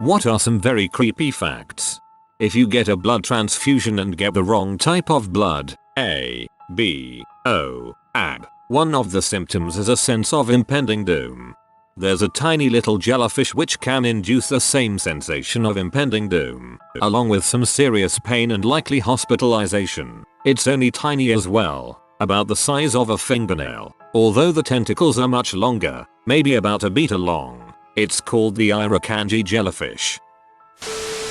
What are some very creepy facts? If you get a blood transfusion and get the wrong type of blood, A, B, O, AB, one of the symptoms is a sense of impending doom. There's a tiny little jellyfish which can induce the same sensation of impending doom, along with some serious pain and likely hospitalization. It's only tiny as well, about the size of a fingernail, although the tentacles are much longer, maybe about a meter long. It's called the Irukandji jellyfish.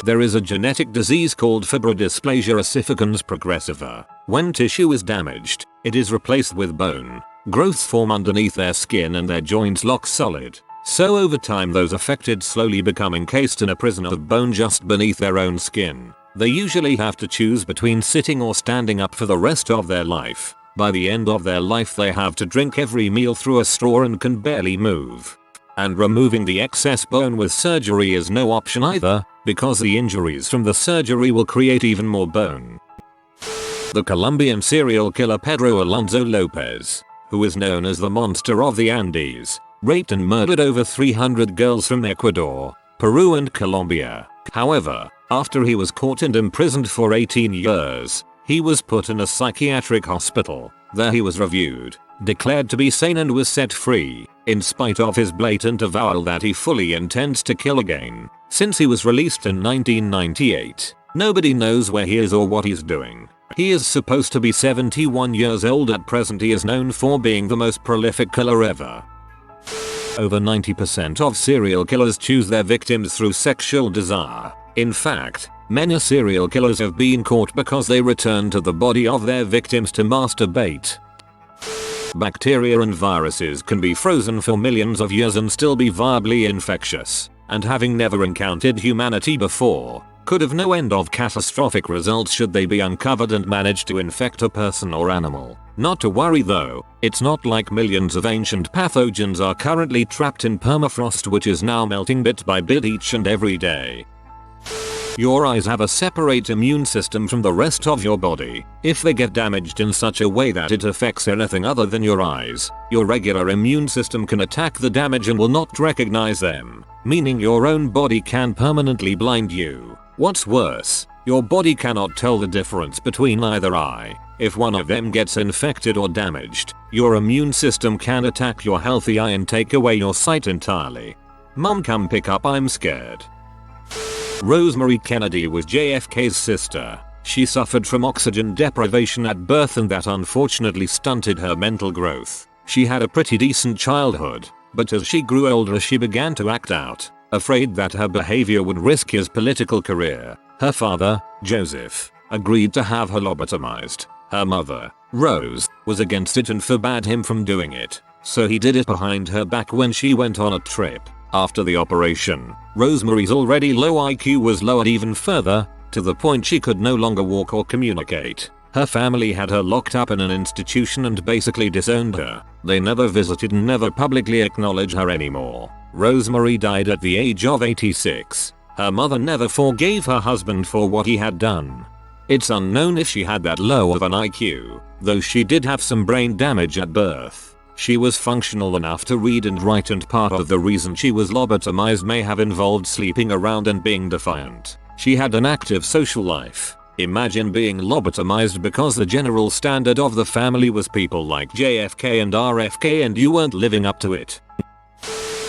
There is a genetic disease called Fibrodysplasia ossificans progressiva. When tissue is damaged, it is replaced with bone. Growths form underneath their skin and their joints lock solid. So over time those affected slowly become encased in a prison of bone just beneath their own skin. They usually have to choose between sitting or standing up for the rest of their life. By the end of their life they have to drink every meal through a straw and can barely move. And removing the excess bone with surgery is no option either, because the injuries from the surgery will create even more bone. The Colombian serial killer Pedro Alonso Lopez, who is known as the Monster of the Andes, raped and murdered over 300 girls from Ecuador, Peru and Colombia. However, after he was caught and imprisoned for 18 years, he was put in a psychiatric hospital. There he was reviewed, declared to be sane and was set free, in spite of his blatant avowal that he fully intends to kill again. Since he was released in 1998, nobody knows where he is or what he's doing. He is supposed to be 71 years old at present. He is known for being the most prolific killer ever. Over 90% of serial killers choose their victims through sexual desire. In fact, many serial killers have been caught because they return to the body of their victims to masturbate. Bacteria and viruses can be frozen for millions of years and still be viably infectious, and having never encountered humanity before, could have no end of catastrophic results should they be uncovered and manage to infect a person or animal. Not to worry though, it's not like millions of ancient pathogens are currently trapped in permafrost which is now melting bit by bit each and every day. Your eyes have a separate immune system from the rest of your body. If they get damaged in such a way that it affects anything other than your eyes, your regular immune system can attack the damage and will not recognize them, meaning your own body can permanently blind you. What's worse, your body cannot tell the difference between either eye. If one of them gets infected or damaged, your immune system can attack your healthy eye and take away your sight entirely. Mom, come pick up, I'm scared. Rosemary Kennedy was JFK's sister. She suffered from oxygen deprivation at birth and that unfortunately stunted her mental growth. She had a pretty decent childhood, but as she grew older she began to act out, afraid that her behavior would risk his political career. Her father, Joseph, agreed to have her lobotomized. Her mother, Rose, was against it and forbade him from doing it, so he did it behind her back when she went on a trip. After the operation, Rosemary's already low IQ was lowered even further, to the point she could no longer walk or communicate. Her family had her locked up in an institution and basically disowned her. They never visited and never publicly acknowledged her anymore. Rosemary died at the age of 86. Her mother never forgave her husband for what he had done. It's unknown if she had that low of an IQ, though she did have some brain damage at birth. She was functional enough to read and write, and part of the reason she was lobotomized may have involved sleeping around and being defiant. She had an active social life. Imagine being lobotomized because the general standard of the family was people like JFK and RFK and you weren't living up to it.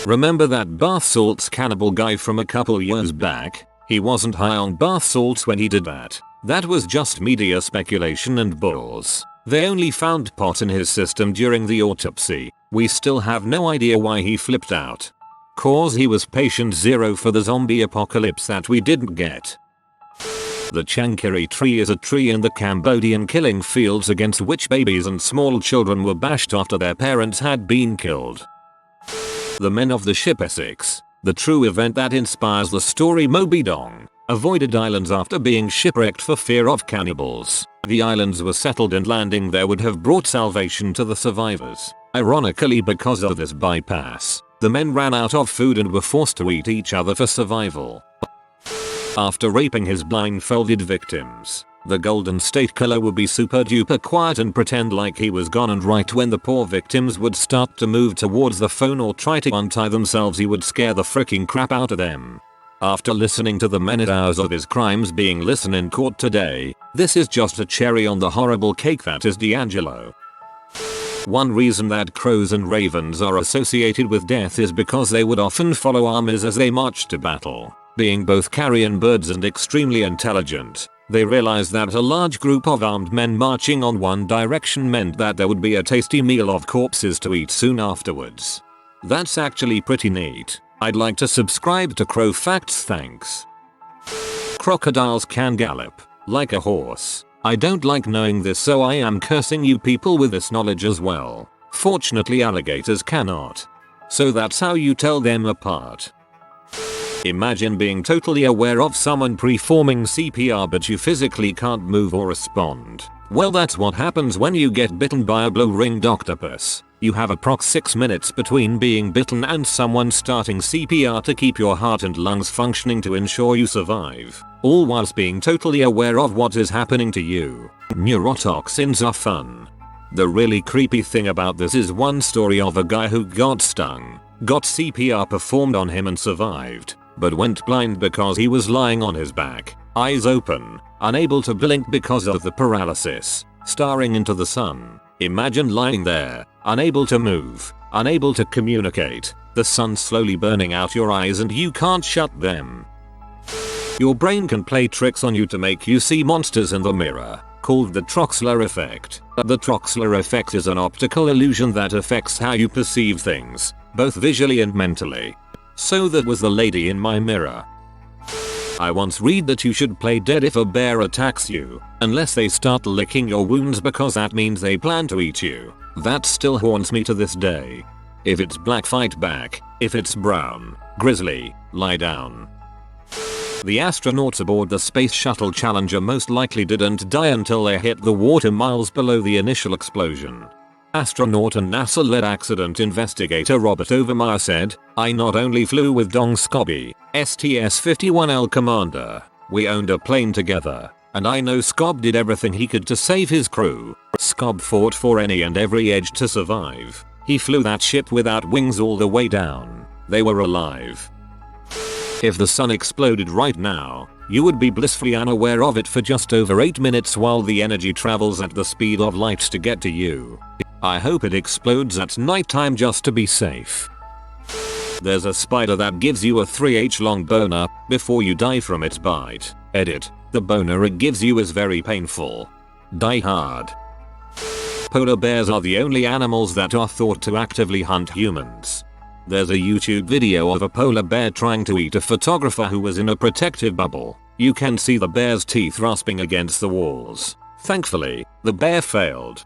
Remember that bath salts cannibal guy from a couple years back? He wasn't high on bath salts when he did that. That was just media speculation and bulls. They only found pot in his system during the autopsy. We still have no idea why he flipped out. Cause he was patient zero for the zombie apocalypse that we didn't get. The Chankiri tree is a tree in the Cambodian killing fields against which babies and small children were bashed after their parents had been killed. The men of the ship Essex, the true event that inspires the story Moby Dong, avoided islands after being shipwrecked for fear of cannibals. The islands were settled and landing there would have brought salvation to the survivors. Ironically, because of this bypass, the men ran out of food and were forced to eat each other for survival. After raping his blindfolded victims, the Golden State Killer would be super duper quiet and pretend like he was gone, and right when the poor victims would start to move towards the phone or try to untie themselves he would scare the freaking crap out of them. After listening to the minute hours of his crimes being listened in court today, this is just a cherry on the horrible cake that is D'Angelo. One reason that crows and ravens are associated with death is because they would often follow armies as they marched to battle. Being both carrion birds and extremely intelligent, they realized that a large group of armed men marching on one direction meant that there would be a tasty meal of corpses to eat soon afterwards. That's actually pretty neat. I'd like to subscribe to Crow Facts, thanks. Crocodiles can gallop like a horse. I don't like knowing this, so I am cursing you people with this knowledge as well. Fortunately alligators cannot. So that's how you tell them apart. Imagine being totally aware of someone performing CPR but you physically can't move or respond. Well, that's what happens when you get bitten by a blue-ringed octopus. You have approx 6 minutes between being bitten and someone starting CPR to keep your heart and lungs functioning to ensure you survive, all whilst being totally aware of what is happening to you. Neurotoxins are fun. The really creepy thing about this is one story of a guy who got stung, got CPR performed on him and survived, but went blind because he was lying on his back, eyes open, unable to blink because of the paralysis, staring into the sun. Imagine lying there, unable to move, unable to communicate, the sun slowly burning out your eyes and you can't shut them. Your brain can play tricks on you to make you see monsters in the mirror, called the Troxler effect. The Troxler effect is an optical illusion that affects how you perceive things, both visually and mentally. So that was the lady in my mirror. I once read that you should play dead if a bear attacks you, unless they start licking your wounds because that means they plan to eat you. That still haunts me to this day. If it's black, fight back. If it's brown, grizzly, lie down. The astronauts aboard the Space Shuttle Challenger most likely didn't die until they hit the water miles below the initial explosion. Astronaut and NASA-led accident investigator Robert Overmyer said, "I not only flew with Dong Scobby, STS-51L commander, we owned a plane together, and I know Scob did everything he could to save his crew. Scob fought for any and every edge to survive. He flew that ship without wings all the way down. They were alive." If the sun exploded right now, you would be blissfully unaware of it for just over 8 minutes while the energy travels at the speed of light to get to you. I hope it explodes at nighttime just to be safe. There's a spider that gives you a 3H long boner before you die from its bite. Edit. The boner it gives you is very painful. Die hard. Polar bears are the only animals that are thought to actively hunt humans. There's a YouTube video of a polar bear trying to eat a photographer who was in a protective bubble. You can see the bear's teeth rasping against the walls. Thankfully, the bear failed.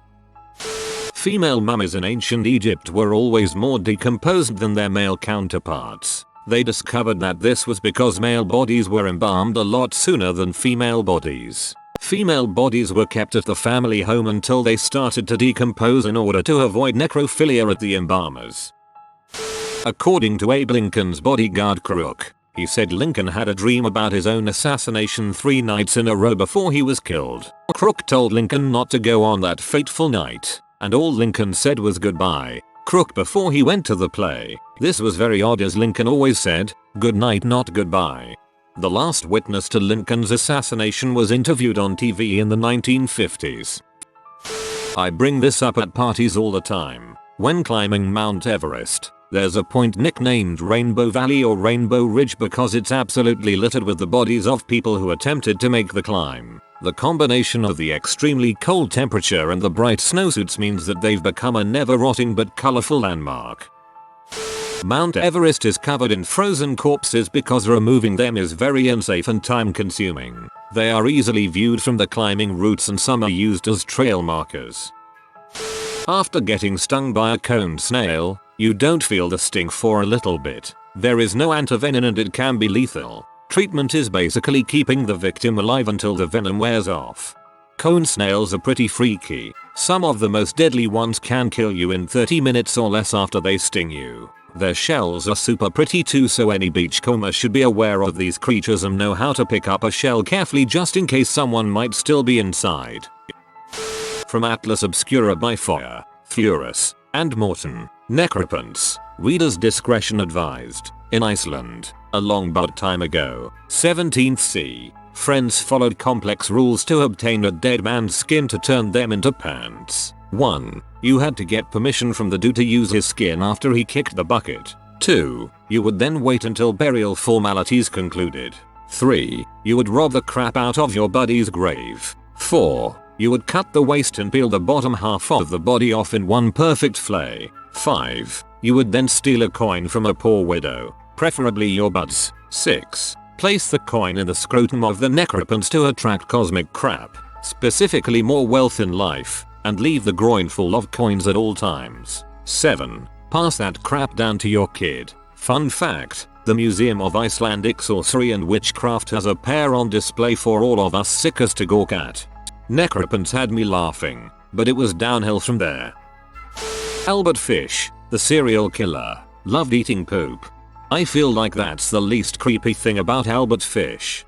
Female mummies in ancient Egypt were always more decomposed than their male counterparts. They discovered that this was because male bodies were embalmed a lot sooner than female bodies. Female bodies were kept at the family home until they started to decompose in order to avoid necrophilia at the embalmers. According to Abe Lincoln's bodyguard Crook, he said Lincoln had a dream about his own assassination 3 nights in a row before he was killed. Crook told Lincoln not to go on that fateful night, and all Lincoln said was goodbye, Crook, before he went to the play. This was very odd as Lincoln always said, good night, not goodbye. The last witness to Lincoln's assassination was interviewed on TV in the 1950s. I bring this up at parties all the time. When climbing Mount Everest, there's a point nicknamed Rainbow Valley or Rainbow Ridge because it's absolutely littered with the bodies of people who attempted to make the climb. The combination of the extremely cold temperature and the bright snowsuits means that they've become a never-rotting but colorful landmark. Mount Everest is covered in frozen corpses because removing them is very unsafe and time-consuming. They are easily viewed from the climbing routes and some are used as trail markers. After getting stung by a cone snail, you don't feel the sting for a little bit. There is no antivenin and it can be lethal. Treatment is basically keeping the victim alive until the venom wears off. Cone snails are pretty freaky. Some of the most deadly ones can kill you in 30 minutes or less after they sting you. Their shells are super pretty too, so any beachcomber should be aware of these creatures and know how to pick up a shell carefully just in case someone might still be inside. From Atlas Obscura by Foyer, Furus, and Morton, Necropants. Reader's discretion advised. In Iceland, A long but time ago, 17th C, friends followed complex rules to obtain a dead man's skin to turn them into pants. 1. You had to get permission from the dude to use his skin after he kicked the bucket. 2. You would then wait until burial formalities concluded. 3. You would rob the crap out of your buddy's grave. 4. You would cut the waist and peel the bottom half of the body off in one perfect flay. 5. You would then steal a coin from a poor widow, preferably your bud's. 6. Place the coin in the scrotum of the necropants to attract cosmic crap, specifically more wealth in life, and leave the groin full of coins at all times. 7. Pass that crap down to your kid. Fun fact, the Museum of Icelandic Sorcery and Witchcraft has a pair on display for all of us sickos to gawk at. Necropants had me laughing, but it was downhill from there. Albert Fish, the serial killer, loved eating poop. I feel like that's the least creepy thing about Albert Fish.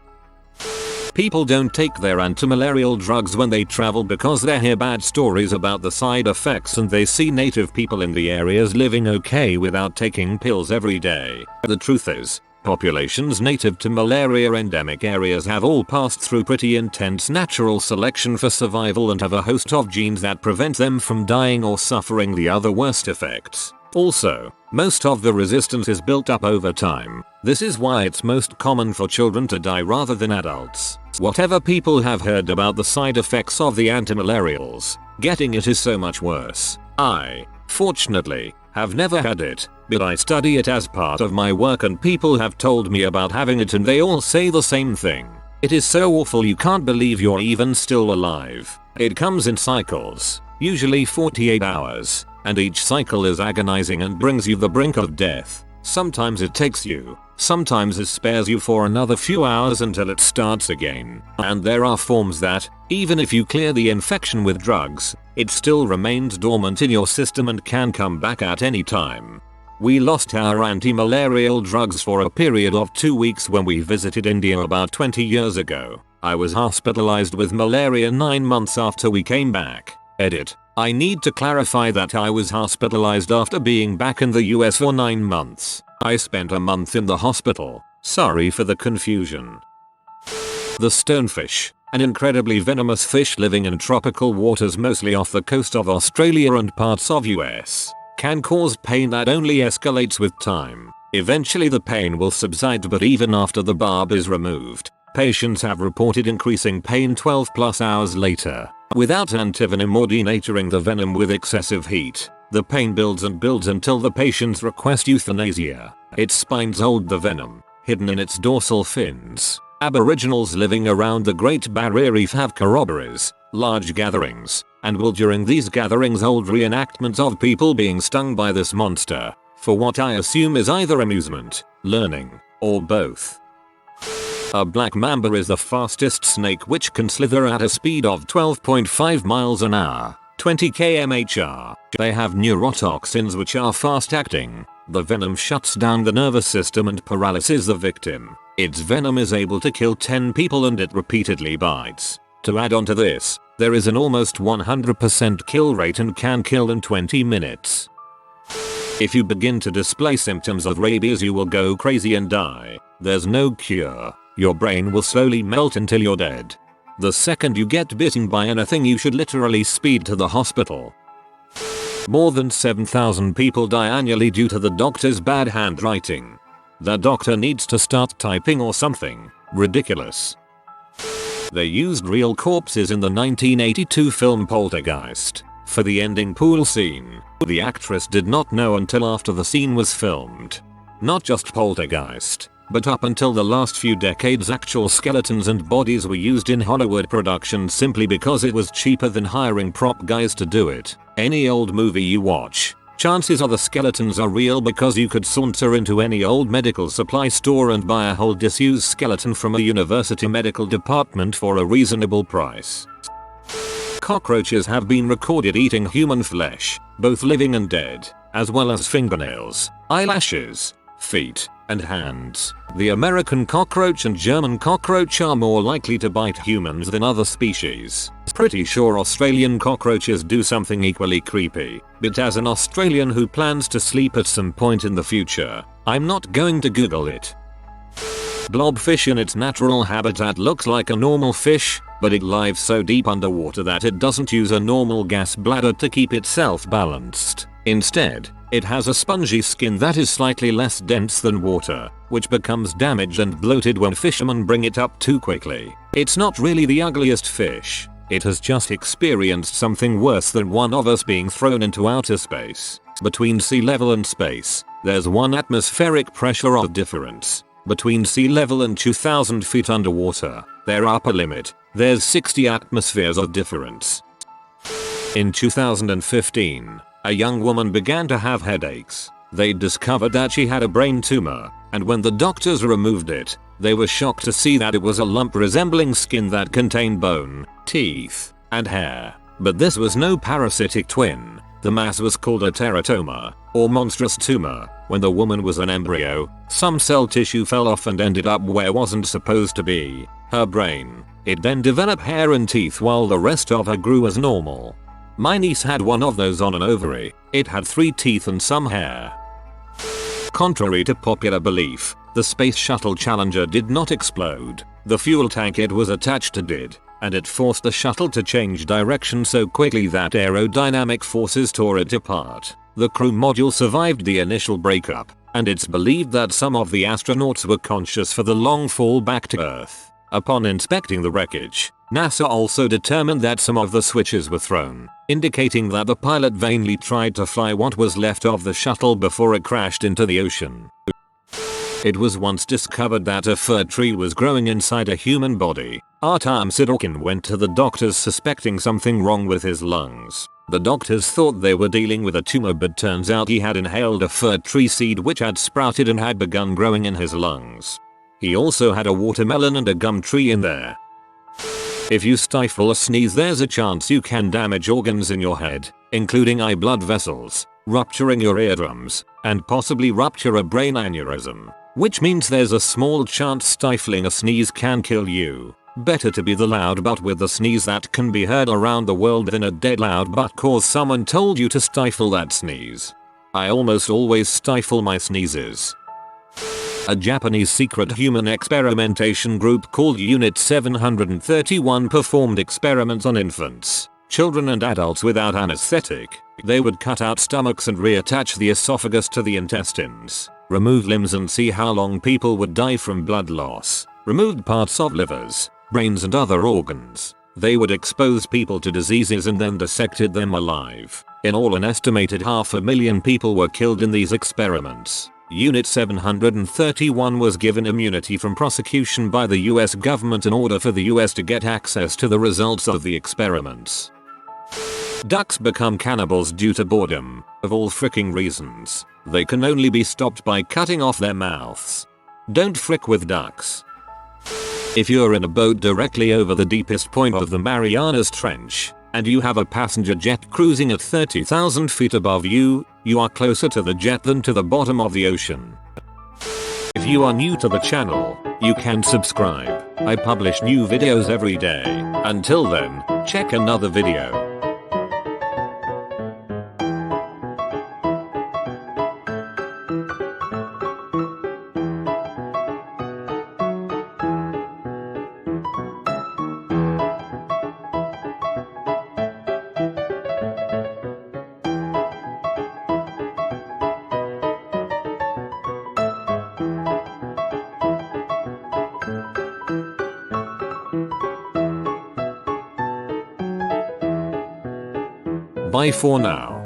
People don't take their antimalarial drugs when they travel because they hear bad stories about the side effects and they see native people in the areas living okay without taking pills every day. The truth is, populations native to malaria endemic areas have all passed through pretty intense natural selection for survival and have a host of genes that prevent them from dying or suffering the other worst effects. Also, most of the resistance is built up over time. This is why it's most common for children to die rather than adults. Whatever people have heard about the side effects of the antimalarials, getting it is so much worse. I, fortunately, have never had it, but I study it as part of my work and people have told me about having it and they all say the same thing. It is so awful you can't believe you're even still alive. It comes in cycles, usually 48 hours. And each cycle is agonizing and brings you the brink of death. Sometimes it takes you, sometimes it spares you for another few hours until it starts again. And there are forms that, even if you clear the infection with drugs, it still remains dormant in your system and can come back at any time. We lost our anti-malarial drugs for a period of 2 weeks when we visited India about 20 years ago. I was hospitalized with malaria 9 months after we came back. Edit. I need to clarify that I was hospitalized after being back in the US for 9 months. I spent a month in the hospital. Sorry for the confusion. The stonefish, an incredibly venomous fish living in tropical waters mostly off the coast of Australia and parts of US, can cause pain that only escalates with time. Eventually the pain will subside, but even after the barb is removed, patients have reported increasing pain 12+ hours later. Without antivenom or denaturing the venom with excessive heat, the pain builds and builds until the patients request euthanasia. Its spines hold the venom, hidden in its dorsal fins. Aboriginals living around the Great Barrier Reef have corroborees, large gatherings, and will during these gatherings hold reenactments of people being stung by this monster, for what I assume is either amusement, learning, or both. A black mamba is the fastest snake which can slither at a speed of 12.5 miles an hour, 20 km/h. They have neurotoxins which are fast acting. The venom shuts down the nervous system and paralyzes the victim. Its venom is able to kill 10 people and it repeatedly bites. To add on to this, there is an almost 100% kill rate and can kill in 20 minutes. If you begin to display symptoms of rabies, you will go crazy and die. There's no cure. Your brain will slowly melt until you're dead. The second you get bitten by anything, you should literally speed to the hospital. More than 7,000 people die annually due to the doctor's bad handwriting. The doctor needs to start typing or something. Ridiculous. They used real corpses in the 1982 film Poltergeist for the ending pool scene. The actress did not know until after the scene was filmed. Not just Poltergeist, but up until the last few decades actual skeletons and bodies were used in Hollywood productions simply because it was cheaper than hiring prop guys to do it. Any old movie you watch, chances are the skeletons are real because you could saunter into any old medical supply store and buy a whole disused skeleton from a university medical department for a reasonable price. Cockroaches have been recorded eating human flesh, both living and dead, as well as fingernails, eyelashes, feet, and hands. The American cockroach and German cockroach are more likely to bite humans than other species. Pretty sure Australian cockroaches do something equally creepy, but as an Australian who plans to sleep at some point in the future, I'm not going to Google it. Blob fish in its natural habitat looks like a normal fish, but it lives so deep underwater that it doesn't use a normal gas bladder to keep itself balanced. Instead, it has a spongy skin that is slightly less dense than water, which becomes damaged and bloated when fishermen bring it up too quickly. It's not really the ugliest fish. It has just experienced something worse than one of us being thrown into outer space. Between sea level and space, there's 1 atmospheric pressure of difference. Between sea level and 2,000 feet underwater, their upper limit, there's 60 atmospheres of difference. In 2015, a young woman began to have headaches. They discovered that she had a brain tumor, and when the doctors removed it, they were shocked to see that it was a lump resembling skin that contained bone, teeth, and hair. But this was no parasitic twin. The mass was called a teratoma, or monstrous tumor. When the woman was an embryo, some cell tissue fell off and ended up where it wasn't supposed to be, her brain. It then developed hair and teeth while the rest of her grew as normal. My niece had one of those on an ovary. It had 3 teeth and some hair. Contrary to popular belief, the Space Shuttle Challenger did not explode. The fuel tank it was attached to did, and it forced the shuttle to change direction so quickly that aerodynamic forces tore it apart. The crew module survived the initial breakup, and it's believed that some of the astronauts were conscious for the long fall back to Earth. Upon inspecting the wreckage, NASA also determined that some of the switches were thrown, indicating that the pilot vainly tried to fly what was left of the shuttle before it crashed into the ocean. It was once discovered that a fir tree was growing inside a human body. Artem Sidorkin went to the doctors suspecting something wrong with his lungs. The doctors thought they were dealing with a tumor, but turns out he had inhaled a fir tree seed which had sprouted and had begun growing in his lungs. He also had a watermelon and a gum tree in there. If you stifle a sneeze, there's a chance you can damage organs in your head, including eye blood vessels, rupturing your eardrums, and possibly rupture a brain aneurysm. Which means there's a small chance stifling a sneeze can kill you. Better to be the loud but with a sneeze that can be heard around the world than a dead loud but cause someone told you to stifle that sneeze. I almost always stifle my sneezes. A Japanese secret human experimentation group called Unit 731 performed experiments on infants, children and adults without anesthetic. They would cut out stomachs and reattach the esophagus to the intestines, remove limbs and see how long people would die from blood loss, removed parts of livers, brains and other organs. They would expose people to diseases and then dissected them alive. In all, an estimated 500,000 people were killed in these experiments. Unit 731 was given immunity from prosecution by the US government in order for the US to get access to the results of the experiments. Ducks become cannibals due to boredom, of all fricking reasons. They can only be stopped by cutting off their mouths. Don't frick with ducks. If you're in a boat directly over the deepest point of the Marianas Trench, and you have a passenger jet cruising at 30,000 feet above you, you are closer to the jet than to the bottom of the ocean. If you are new to the channel, you can subscribe. I publish new videos every day. Until then, check another video. Bye for now.